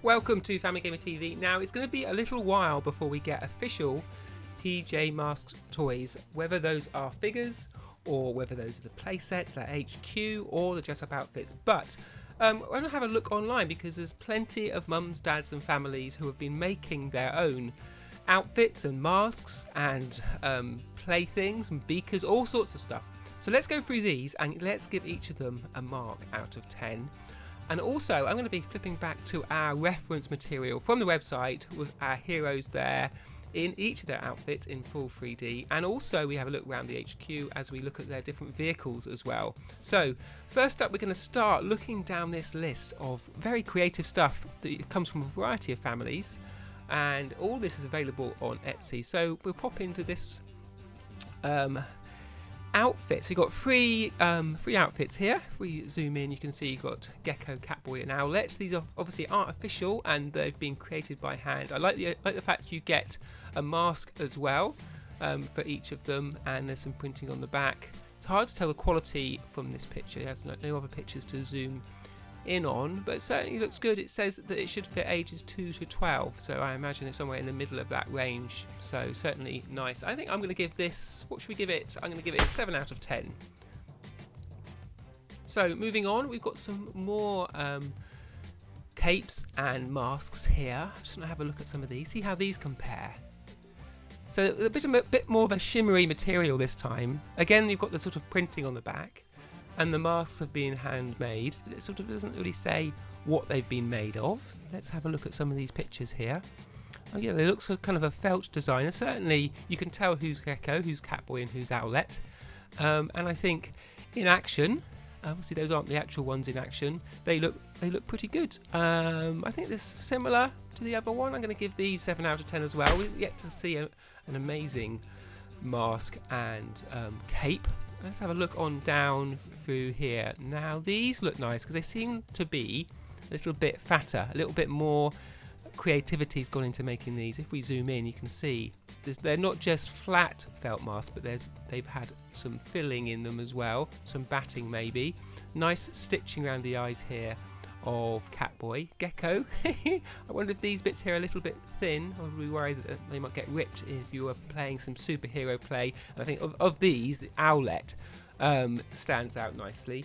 Welcome to Family Gamer TV. Now, it's going to be a little while before we get official PJ Masks toys, whether those are figures or whether those are the play sets, that HQ, or the dress-up outfits. But I'm going to have a look online because there's plenty of mums, dads and families who have been making their own outfits and masks and playthings and beakers, all sorts of stuff. So let's go through these and let's give each of them a mark out of 10. And also, I'm going to be flipping back to our reference material from the website with our heroes there in each of their outfits in full 3D. And also, we have a look around the HQ as we look at their different vehicles as well. So, first up, we're going to start looking down this list of very creative stuff that comes from a variety of families. And all this is available on Etsy. So, we'll pop into this outfits. We've got three outfits here. If we zoom in, you can see you've got Gecko, Catboy and Owlette. These are obviously aren't official and they've been created by hand. I like the fact you get a mask as well for each of them, and there's some printing on the back. It's hard to tell the quality from this picture. There's no other pictures to zoom in on, but it certainly looks good. It says that it should fit ages 2 to 12, so I imagine it's somewhere in the middle of that range, so certainly nice. I think I'm going to give this, what should we give it? I'm going to give it a 7 out of 10. So moving on, we've got some more capes and masks here. Just going to have a look at some of these, see how these compare. So a bit more of a shimmery material this time. Again, you've got the sort of printing on the back. And the masks have been handmade. It sort of doesn't really say what they've been made of. Let's have a look at some of these pictures here. Oh yeah, they look so kind of a felt design. And certainly you can tell who's Gecko, who's Catboy and who's Owlette. And I think in action, obviously those aren't the actual ones in action, they look pretty good. I think this is similar to the other one. I'm going to give these 7 out of 10 as well. We've yet to see an amazing mask and cape. Let's have a look on down through here. Now these look nice because they seem to be a little bit fatter, a little bit more creativity's gone into making these. If we zoom in, you can see they're not just flat felt masks, but they've had some filling in them as well, some batting maybe. Nice stitching around the eyes here of Catboy. Gecko, I wonder if these bits here are a little bit thin, or would we worry that they might get ripped if you were playing some superhero play. And I think of these, the Owlette stands out nicely.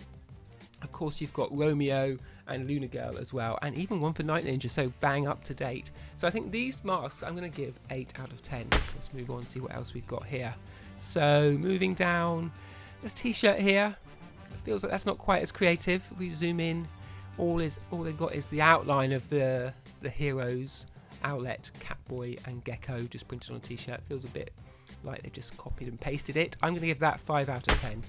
Of course, you've got Romeo and Luna Girl as well, and even one for Night Ninja, so bang up to date. So I think these masks I'm going to give 8 out of 10. Let's move on and see what else we've got here. So moving down, this t-shirt here, it feels like that's not quite as creative. If we zoom in, all they've got is the outline of the heroes, Owlette, Catboy and Gecko, just printed on a t-shirt. Feels a bit like they just copied and pasted it. I'm going to give that 5 out of 10.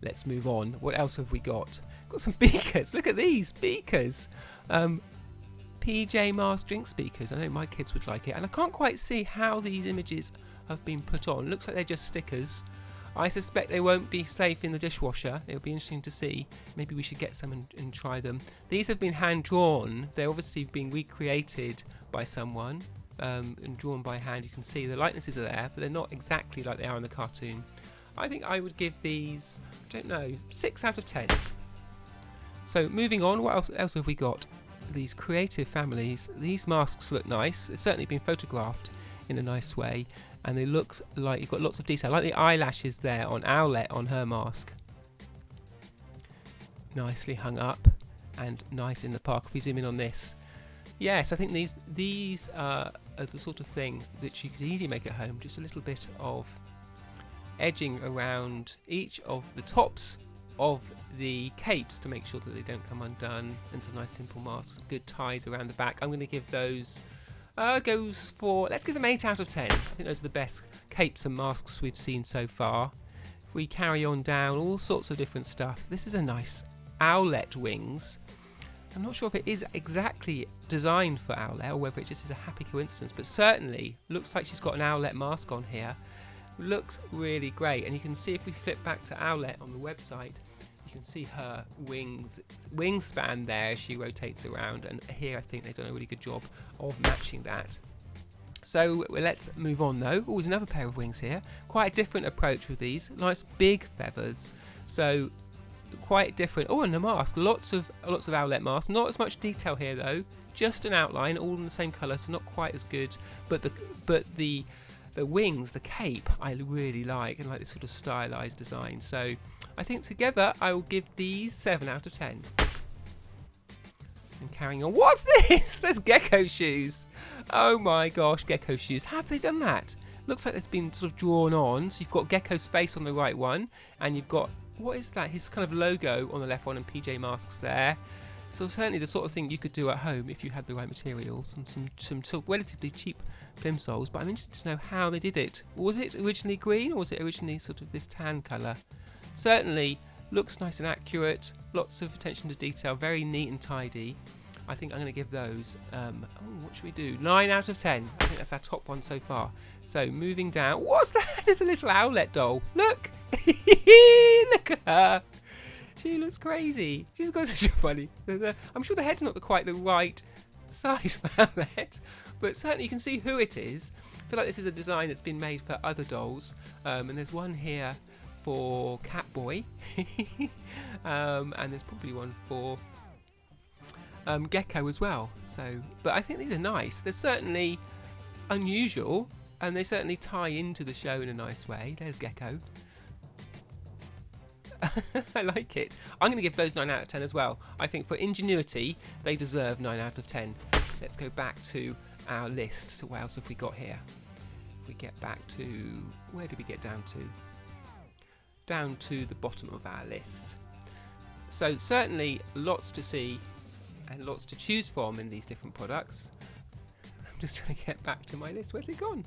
Let's move on. What else have we got? Got some beakers. Look at these beakers. PJ Masks drink speakers. I know my kids would like it, and I can't quite see how these images have been put on. Looks like they're just stickers. I suspect they won't be safe in the dishwasher. It'll be interesting to see. Maybe we should get some and try them. These have been hand drawn. They're obviously being recreated by someone and drawn by hand. You can see the likenesses are there, but they're not exactly like they are in the cartoon. I think I would give these, I don't know, 6 out of 10. So moving on, what else have we got? These creative families. These masks look nice. It's certainly been photographed in a nice way. And it looks like you've got lots of detail. I like the eyelashes there on Owlette on her mask. Nicely hung up and nice in the park. If we zoom in on this. Yes, I think these are the sort of thing that you could easily make at home. Just a little bit of edging around each of the tops of the capes to make sure that they don't come undone. And some nice simple masks. Good ties around the back. I'm going to give those... let's give them 8 out of 10. I think those are the best capes and masks we've seen so far. If we carry on down, all sorts of different stuff. This is a nice Owlette wings. I'm not sure if it is exactly designed for Owlette or whether it just is a happy coincidence, but certainly looks like she's got an Owlette mask on here. Looks really great, and you can see if we flip back to Owlette on the website, you can see her wingspan there as she rotates around, and here I think they've done a really good job of matching that. So let's move on though. Oh, there's another pair of wings here. Quite a different approach with these. Nice big feathers. So quite different. Oh, and the mask, lots of Owlette masks. Not as much detail here though. Just an outline, all in the same colour, so not quite as good. But the wings, the cape, I really like, and like this sort of stylised design. So I think together I will give these 7 out of 10. And carrying on, what's this? There's Gecko Shoes. Oh my gosh, Gecko Shoes. Have they done that? Looks like it's been sort of drawn on. So you've got Gecko's face on the right one, and you've got, what is that? His kind of logo on the left one, and PJ Masks there. So certainly the sort of thing you could do at home if you had the right materials and some sort of relatively cheap plimsolls. But I'm interested to know how they did it. Was it originally green, or was it originally sort of this tan colour? Certainly looks nice and accurate. Lots of attention to detail. Very neat and tidy. I think I'm going to give those, what should we do? 9 out of 10. I think that's our top one so far. So moving down. What's that? There's a little Owlette doll. Look. Look at her. She looks crazy. She's got such a funny. I'm sure the head's not quite the right size for Owlette, but certainly you can see who it is. I feel like this is a design that's been made for other dolls, and there's one here for Catboy, and there's probably one for Gecko as well. So, but I think these are nice. They're certainly unusual, and they certainly tie into the show in a nice way. There's Gecko. I like it. I'm going to give those 9 out of 10 as well. I think for ingenuity, they deserve 9 out of 10. Let's go back to our list. So what else have we got here? If we get back to, where did we get down to? Down to the bottom of our list. So certainly lots to see and lots to choose from in these different products. I'm just trying to get back to my list. Where's it gone?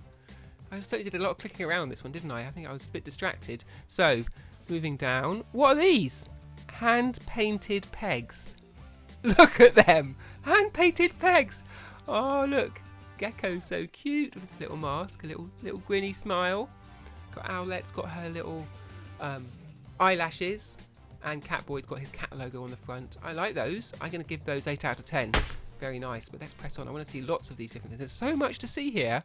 I certainly did a lot of clicking around this one, didn't I? I think I was a bit distracted. So moving down, what are these? Hand-painted pegs. Look at them! Hand-painted pegs! Oh, look. Gecko's so cute with his little mask, a little grinny smile. Got Owlette's got her little eyelashes, and Catboy's got his cat logo on the front. I like those. I'm going to give those 8 out of 10. Very nice, but let's press on. I want to see lots of these different things. There's so much to see here.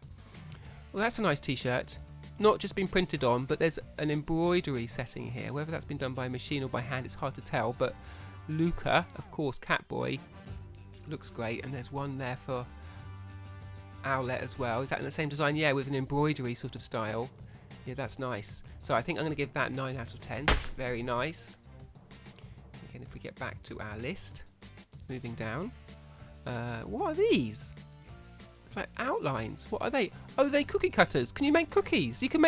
Well, that's a nice t-shirt. Not just been printed on, but there's an embroidery setting here. Whether that's been done by machine or by hand, it's hard to tell. But Luca, of course, Catboy, looks great. And there's one there for Owlette as well. Is that in the same design? Yeah, with an embroidery sort of style. Yeah, that's nice. So I think I'm going to give that 9 out of 10. Very nice. Again, if we get back to our list, moving down. What are these? It's like outlines. What are they? Oh, they're cookie cutters. Can you make cookies? You can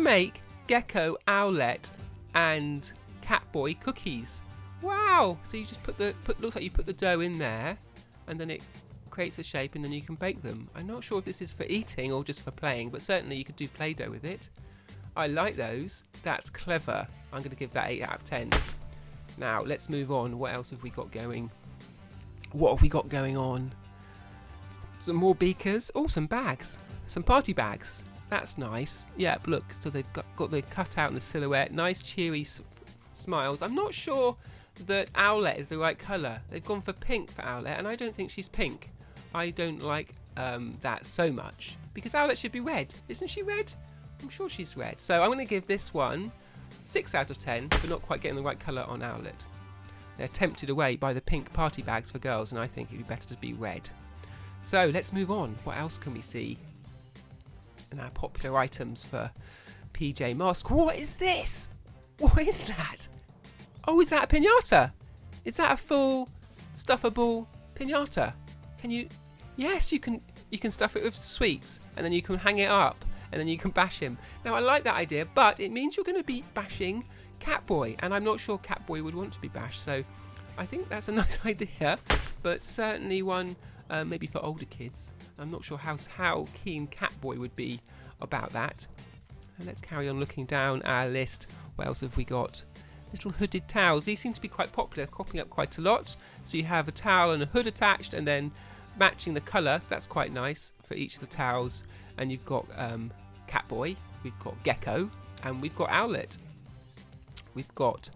make Gecko, Owlette, and Catboy cookies. Wow! So you just looks like you put the dough in there, and then it creates a shape, and then you can bake them. I'm not sure if this is for eating or just for playing, but certainly you could do Play-Doh with it. I like those. That's clever. I'm going to give that 8 out of 10. Now let's move on. What else have we got going? What have we got going on? Some more beakers. Oh, some bags. Some party bags. That's nice. Yeah, look. So they've got the cutout and the silhouette. Nice, cheery smiles. I'm not sure that Owlette is the right colour. They've gone for pink for Owlette, and I don't think she's pink. I don't like that so much. Because Owlette should be red. Isn't she red? I'm sure she's red. So I'm going to give this one 6 out of 10 for not quite getting the right colour on Owlette. They're tempted away by the pink party bags for girls, and I think it'd be better to be red. So let's move on. What else can we see in our popular items for PJ Masks? What is this? What is that? Oh, is that a pinata? Is that a full stuffable pinata? Can you? Yes, you can. You can stuff it with sweets, and then you can hang it up, and then you can bash him. Now I like that idea, but it means you're going to be bashing Catboy, and I'm not sure Catboy would want to be bashed. So I think that's a nice idea, but certainly one. Maybe for older kids. I'm not sure how keen Catboy would be about that. And let's carry on looking down our list. What else have we got? Little hooded towels. These seem to be quite popular, cropping up quite a lot. So you have a towel and a hood attached, and then matching the colour. So that's quite nice for each of the towels. And you've got Catboy, we've got Gecko, and we've got Owlette. We've got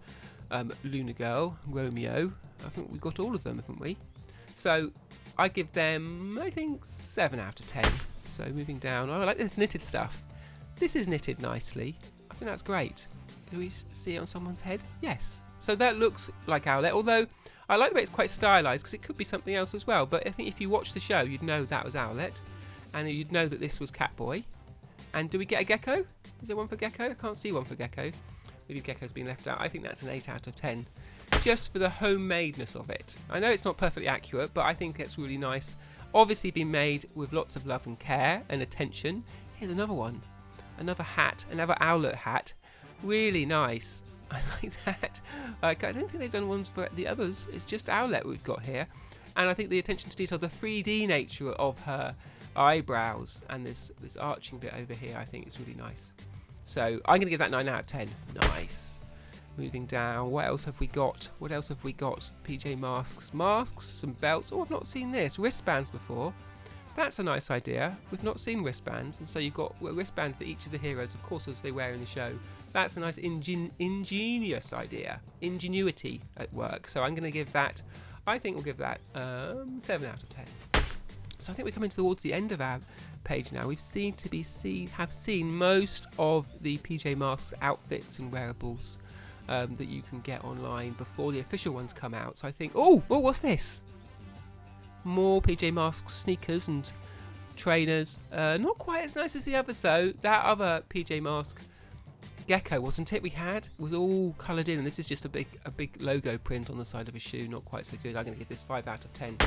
Luna Girl, Romeo. I think we've got all of them, haven't we? So I give them, I think, 7 out of 10. So moving down, oh, I like this knitted stuff. This is knitted nicely. I think that's great. Do we see it on someone's head? Yes. So that looks like Owlette, although I like the way it's quite stylised because it could be something else as well. But I think if you watch the show, you'd know that was Owlette, and you'd know that this was Catboy. And do we get a Gecko? Is there one for Gecko? I can't see one for Gecko. Maybe Gecko's been left out. I think that's an 8 out of 10. Just for the homemadeness of it. I know it's not perfectly accurate, but I think it's really nice. Obviously been made with lots of love and care and attention. Here's another one. Another hat. Another Owlette hat. Really nice. I like that. I don't think they've done ones for the others. It's just Owlette we've got here. And I think the attention to detail, the 3D nature of her eyebrows and this arching bit over here, I think is really nice. So I'm going to give that 9 out of 10. Nice. Moving down, what else have we got? What else have we got? PJ masks. Masks, some belts. Oh, I've not seen this. Wristbands before. That's a nice idea. We've not seen wristbands, and so you've got a wristband for each of the heroes, of course, as they wear in the show. That's a nice ingenious idea. Ingenuity at work. So I'm going to give that, I think we'll give that 7 out of 10. So I think we're coming towards the end of our page now. We've have seen most of the PJ Masks outfits and wearables that you can get online before the official ones come out. So I think, oh, what's this? More PJ Masks sneakers and trainers. Not quite as nice as the others though. That other PJ Mask Gecko, wasn't it? We had was all coloured in, and this is just a big logo print on the side of a shoe. Not quite so good. I'm going to give this 5 out of 10.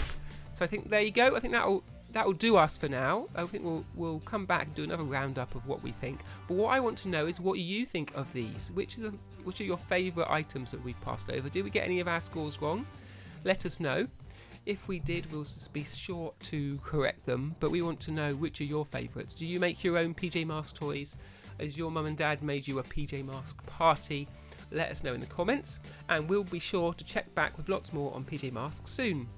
So I think there you go. I think that'll do us for now. I think we'll come back and do another roundup of what we think. But what I want to know is what you think of these. Which are your favourite items that we've passed over? Did we get any of our scores wrong? Let us know. If we did, we'll be sure to correct them. But we want to know which are your favourites. Do you make your own PJ Mask toys? Has your mum and dad made you a PJ Mask party? Let us know in the comments, and we'll be sure to check back with lots more on PJ Masks soon.